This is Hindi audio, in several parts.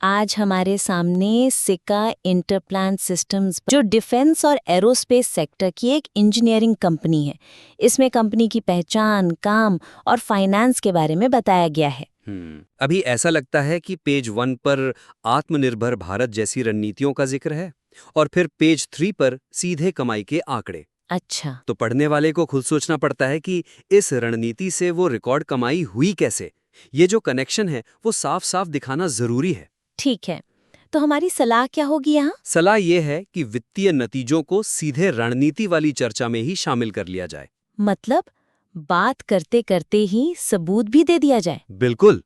आज हमारे सामने सिका इंटरप्लांट सिस्टम्स, जो डिफेंस और एरोस्पेस सेक्टर की एक इंजीनियरिंग कंपनी है। इसमें कंपनी की पहचान, काम और फाइनेंस के बारे में बताया गया है। अभी ऐसा लगता है कि पेज 1 पर आत्मनिर्भर भारत जैसी रणनीतियों का जिक्र है और फिर पेज 3 पर सीधे कमाई के आंकड़े। अच्छा, तो पढ़ने वाले को खुद सोचना पड़ता है कि इस रणनीति से वो रिकॉर्ड कमाई हुई कैसे। ये जो कनेक्शन है वो साफ साफ दिखाना जरूरी है। ठीक है। तो हमारी सलाह क्या होगी यहाँ? सलाह ये है कि वित्तीय नतीजों को सीधे रणनीति वाली चर्चा में ही शामिल कर लिया जाए। मतलब बात करते करते ही सबूत भी दे दिया जाए। बिल्कुल।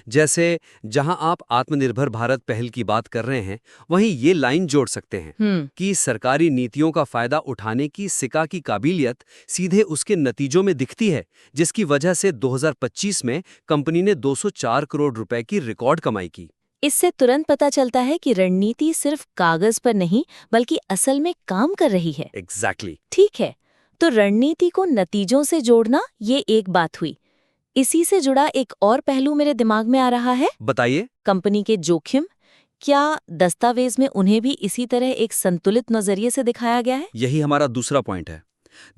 जैसे जहां आप आत्मनिर्भर भारत पहल की बात कर रहे हैं, वहीं ये लाइन जोड़ सकते हैं कि सरकारी नीतियों का फायदा उठाने की सिका की काबिलियत सीधे उसके नतीजों में दिखती है, जिसकी वजह से 2025 में कंपनी ने 204 करोड़ रुपए की रिकॉर्ड कमाई की। इससे तुरंत पता चलता है कि रणनीति सिर्फ कागज पर नहीं बल्कि असल में काम कर रही है। एग्जैक्टली। ठीक है, तो रणनीति को नतीजों से जोड़ना ये एक बात हुई। इसी से जुड़ा एक और पहलू मेरे दिमाग में आ रहा है। बताइए। कंपनी के जोखिम। क्या दस्तावेज में उन्हें भी इसी तरह एक संतुलित नजरिए से दिखाया गया है? यही हमारा दूसरा पॉइंट है।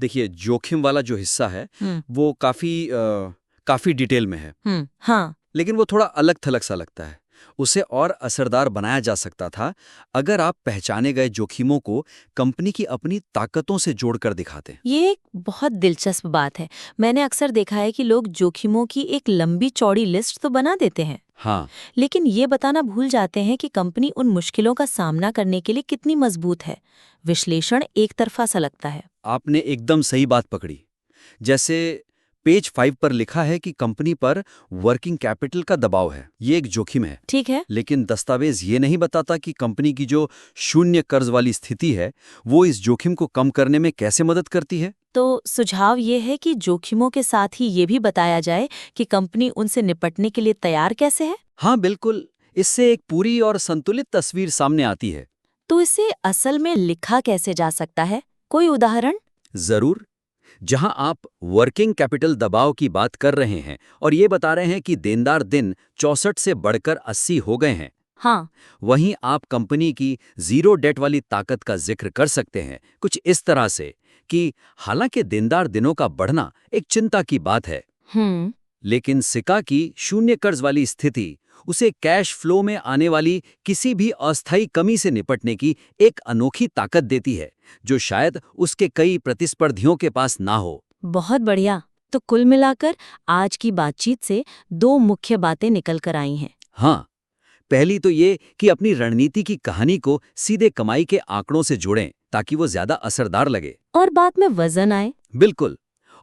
देखिए, जोखिम वाला जो हिस्सा है वो काफी डिटेल में है, हाँ। लेकिन वो थोड़ा अलग थलग सा लगता है। उसे और असरदार बनाया जा सकता था अगर आप पहचाने गए जोखिमों को कंपनी की अपनी ताकतों से जोड़कर दिखाते। ये एक बहुत दिलचस्प बात है। मैंने अक्सर देखा है कि लोग जोखिमों की एक लंबी चौड़ी लिस्ट तो बना देते हैं, हाँ, लेकिन ये बताना भूल जाते हैं कि कंपनी उन मुश्किलों का सामना करने के लिए कितनी मजबूत है। विश्लेषण एक तरफा सा लगता है। आपने एकदम सही बात पकड़ी। जैसे पेज 5 पर लिखा है कि कंपनी पर वर्किंग कैपिटल का दबाव है, ये एक जोखिम है। ठीक है। लेकिन दस्तावेज ये नहीं बताता कि कंपनी की जो शून्य कर्ज वाली स्थिति है वो इस जोखिम को कम करने में कैसे मदद करती है। तो सुझाव ये है कि जोखिमों के साथ ही ये भी बताया जाए कि कंपनी उनसे निपटने के लिए तैयार कैसे है। हाँ बिल्कुल, इससे एक पूरी और संतुलित तस्वीर सामने आती है। तो इसे असल में लिखा कैसे जा सकता है? कोई उदाहरण? जरूर। जहां आप वर्किंग कैपिटल दबाव की बात कर रहे हैं और ये बता रहे हैं कि देनदार दिन 64 से बढ़कर 80 हो गए हैं, हाँ। वहीं आप कंपनी की जीरो डेट वाली ताकत का जिक्र कर सकते हैं कुछ इस तरह से कि हालांकि देनदार दिनों का बढ़ना एक चिंता की बात है, लेकिन सिका की शून्य कर्ज वाली स्थिति उसे कैश फ्लो में आने वाली किसी भी अस्थायी कमी से निपटने की एक अनोखी ताकत देती है, जो शायद उसके कई प्रतिस्पर्धियों के पास ना हो। बहुत बढ़िया। तो कुल मिलाकर आज की बातचीत से दो मुख्य बातें निकल कर आई हैं। हाँ, पहली तो ये कि अपनी रणनीति की कहानी को सीधे कमाई के आंकड़ों से जोड़ें ताकि वो ज्यादा असरदार लगे और बात में वजन आए। बिल्कुल।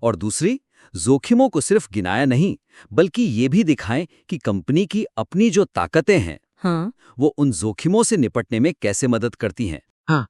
और दूसरी, जोखिमों को सिर्फ गिनाया नहीं बल्कि ये भी दिखाएं कि कंपनी की अपनी जो ताकतें हैं हाँ। वो उन जोखिमों से निपटने में कैसे मदद करती हैं। हाँ।